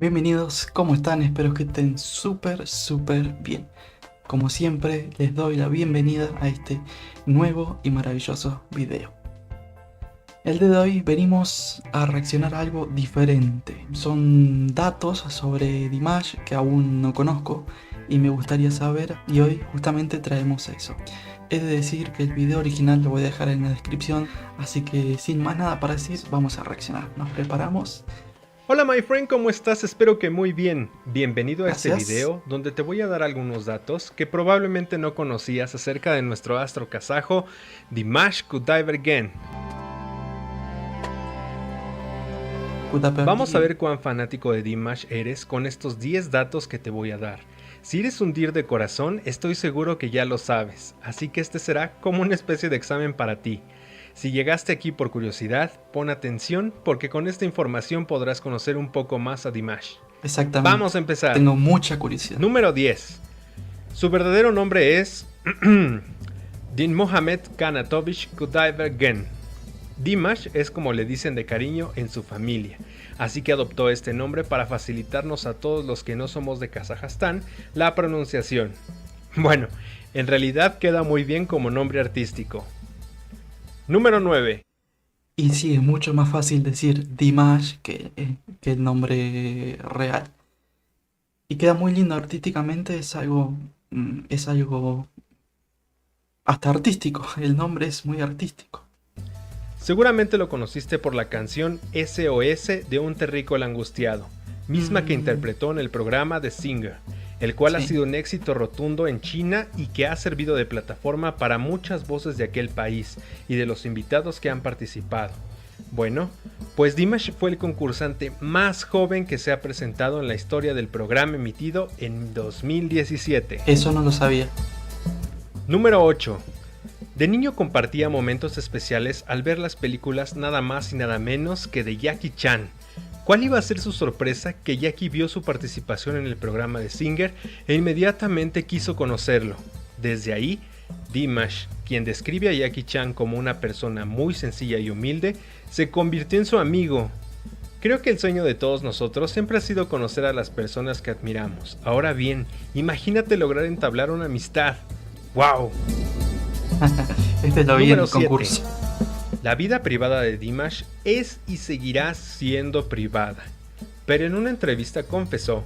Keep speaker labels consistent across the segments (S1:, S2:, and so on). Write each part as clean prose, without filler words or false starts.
S1: Bienvenidos, ¿cómo están? Espero que estén súper bien. Como siempre, les doy la bienvenida a este nuevo y maravilloso video. El día de hoy venimos a reaccionar a algo diferente. Son datos sobre Dimash que aún no conozco y me gustaría saber, y hoy justamente traemos eso. Es de decir que el video original lo voy a dejar en la descripción, así que sin más nada para decir, vamos a reaccionar. ¿Nos preparamos?
S2: Hola my friend, ¿cómo estás? Espero que muy bien. Bienvenido a este
S1: Gracias.
S2: video donde te voy a dar algunos datos que probablemente no conocías acerca de nuestro astro kazajo Dimash Kudaibergen. Vamos a ver cuán fanático de Dimash eres con estos 10 datos que te voy a dar. Si eres un dir de corazón, estoy seguro que ya lo sabes, así que este será como una especie de examen para ti. Si llegaste aquí por curiosidad, pon atención porque con esta información podrás conocer un poco más a Dimash.
S1: Exactamente.
S2: Vamos a empezar.
S1: Tengo mucha curiosidad.
S2: Número 10. Su verdadero nombre es Dinmohamed Kanatovich Kudaibergen. Dimash es como le dicen de cariño en su familia, así que adoptó este nombre para facilitarnos a todos los que no somos de Kazajstán la pronunciación. Bueno, en realidad queda muy bien como nombre artístico. Número 9.
S1: Y sí, es mucho más fácil decir Dimash que el nombre real. Y queda muy lindo artísticamente, es algo hasta artístico. El nombre es muy artístico.
S2: Seguramente lo conociste por la canción SOS de un terrícola angustiado, misma que interpretó en el programa The Singer, el cual ha sido un éxito rotundo en China y que ha servido de plataforma para muchas voces de aquel país y de los invitados que han participado. Bueno, pues Dimash fue el concursante más joven que se ha presentado en la historia del programa emitido en 2017.
S1: Eso no lo sabía.
S2: Número 8. De niño compartía momentos especiales al ver las películas nada más y nada menos que de Jackie Chan. ¿Cuál iba a ser su sorpresa que Jackie vio su participación en el programa de Singer e inmediatamente quiso conocerlo? Desde ahí, Dimash, quien describe a Jackie Chan como una persona muy sencilla y humilde, se convirtió en su amigo. Creo que el sueño de todos nosotros siempre ha sido conocer a las personas que admiramos. Ahora bien, imagínate lograr entablar una amistad. ¡Wow!
S1: Este lo vi en el
S2: Número 7.
S1: concurso.
S2: La vida privada de Dimash es y seguirá siendo privada, pero en una entrevista confesó,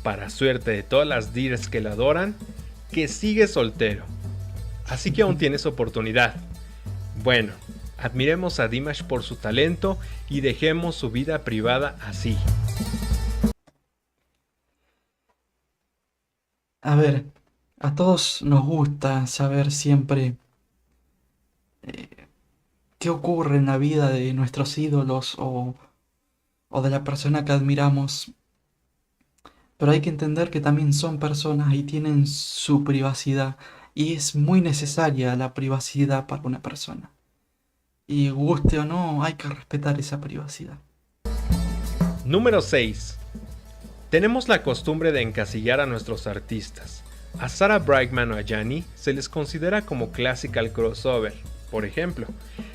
S2: para suerte de todas las dirs que la adoran, que sigue soltero. Así que aún tienes oportunidad. Bueno, admiremos a Dimash por su talento y dejemos su vida privada así.
S1: A ver, a todos nos gusta saber siempre qué ocurre en la vida de nuestros ídolos o de la persona que admiramos. Pero hay que entender que también son personas y tienen su privacidad. Y es muy necesaria la privacidad para una persona. Y guste o no, hay que respetar esa privacidad.
S2: Número 6. Tenemos la costumbre de encasillar a nuestros artistas. A Sarah Brightman o a Yanni se les considera como classical crossover, por ejemplo.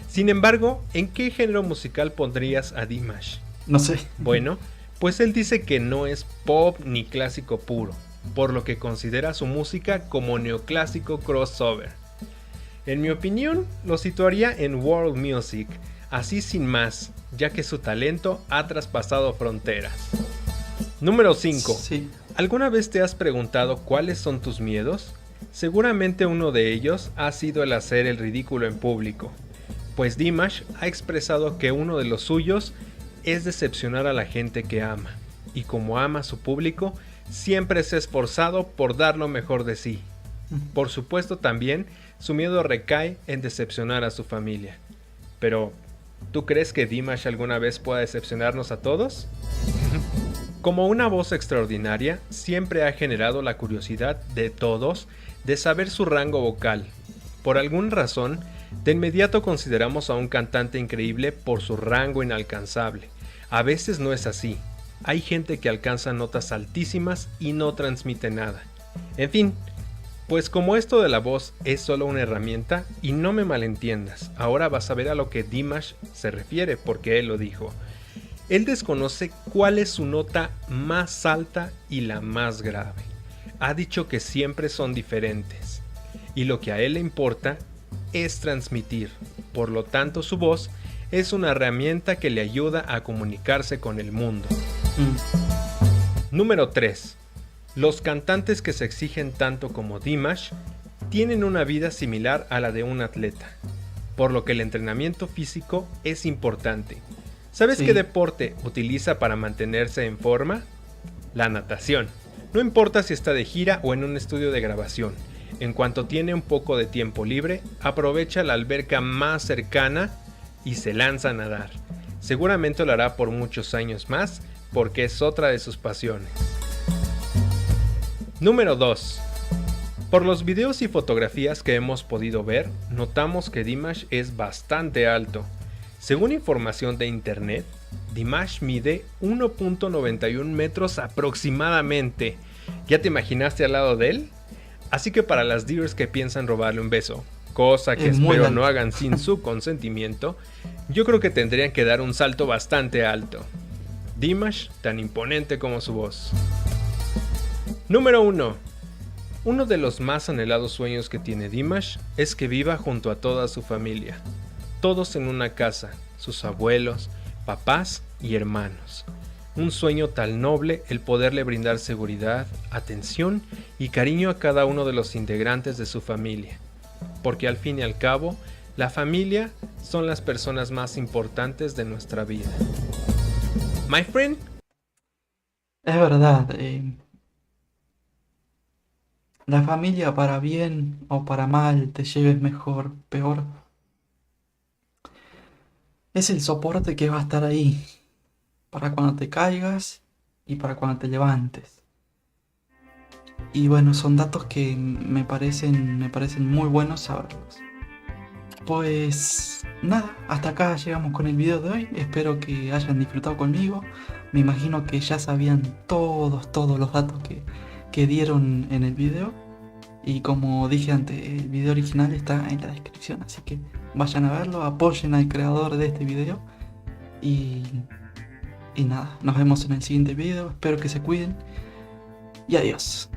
S2: Sin embargo, ¿en qué género musical pondrías a Dimash?
S1: No sé.
S2: Bueno, pues él dice que no es pop ni clásico puro, por lo que considera su música como neoclásico crossover. En mi opinión, lo situaría en world music, así sin más, ya que su talento ha traspasado fronteras. Número 5.
S1: Sí.
S2: ¿Alguna vez te has preguntado cuáles son tus miedos? Seguramente uno de ellos ha sido el hacer el ridículo en público, pues Dimash ha expresado que uno de los suyos es decepcionar a la gente que ama, y como ama a su público, siempre se ha esforzado por dar lo mejor de sí. Por supuesto también, su miedo recae en decepcionar a su familia. Pero, ¿tú crees que Dimash alguna vez pueda decepcionarnos a todos? Como una voz extraordinaria, siempre ha generado la curiosidad de todos de saber su rango vocal. Por alguna razón, de inmediato consideramos a un cantante increíble por su rango inalcanzable. A veces no es así. Hay gente que alcanza notas altísimas y no transmite nada. En fin, pues como esto de la voz es solo una herramienta, y no me malentiendas, ahora vas a ver a lo que Dimash se refiere porque él lo dijo. él desconoce cuál es su nota más alta y la más grave. Ha dicho que siempre son diferentes, y lo que a él le importa es transmitir. Por lo tanto, su voz es una herramienta que le ayuda a comunicarse con el mundo. Número 3. Los cantantes que se exigen tanto como Dimash tienen una vida similar a la de un atleta, por lo que el entrenamiento físico es importante. ¿Sabes qué deporte utiliza para mantenerse en forma? La natación. No importa si está de gira o en un estudio de grabación. En cuanto tiene un poco de tiempo libre, aprovecha la alberca más cercana y se lanza a nadar. Seguramente lo hará por muchos años más, porque es otra de sus pasiones. Número 2. Por los videos y fotografías que hemos podido ver, notamos que Dimash es bastante alto. Según información de internet, Dimash mide 1.91 metros aproximadamente. ¿Ya te imaginaste al lado de él? Así que para las divas que piensan robarle un beso, cosa que espero no hagan sin su consentimiento, yo creo que tendrían que dar un salto bastante alto. Dimash, tan imponente como su voz. Número 1. Uno de los más anhelados sueños que tiene Dimash es que viva junto a toda su familia. Todos en una casa, sus abuelos, papás y hermanos. Un sueño tan noble el poderle brindar seguridad, atención y cariño a cada uno de los integrantes de su familia. Porque al fin y al cabo, la familia son las personas más importantes de nuestra vida. My friend.
S1: Es verdad, la familia, para bien o para mal, te lleves mejor, peor, es el soporte que va a estar ahí para cuando te caigas y para cuando te levantes. Y bueno, son datos que me parecen muy buenos saberlos. Pues nada, hasta acá llegamos con el video de hoy. Espero que hayan disfrutado conmigo. Me imagino que ya sabían todos los datos que dieron en el video. Y como dije antes, el video original está en la descripción, así que vayan a verlo, apoyen al creador de este video. Y nada, nos vemos en el siguiente video. Espero que se cuiden y adiós.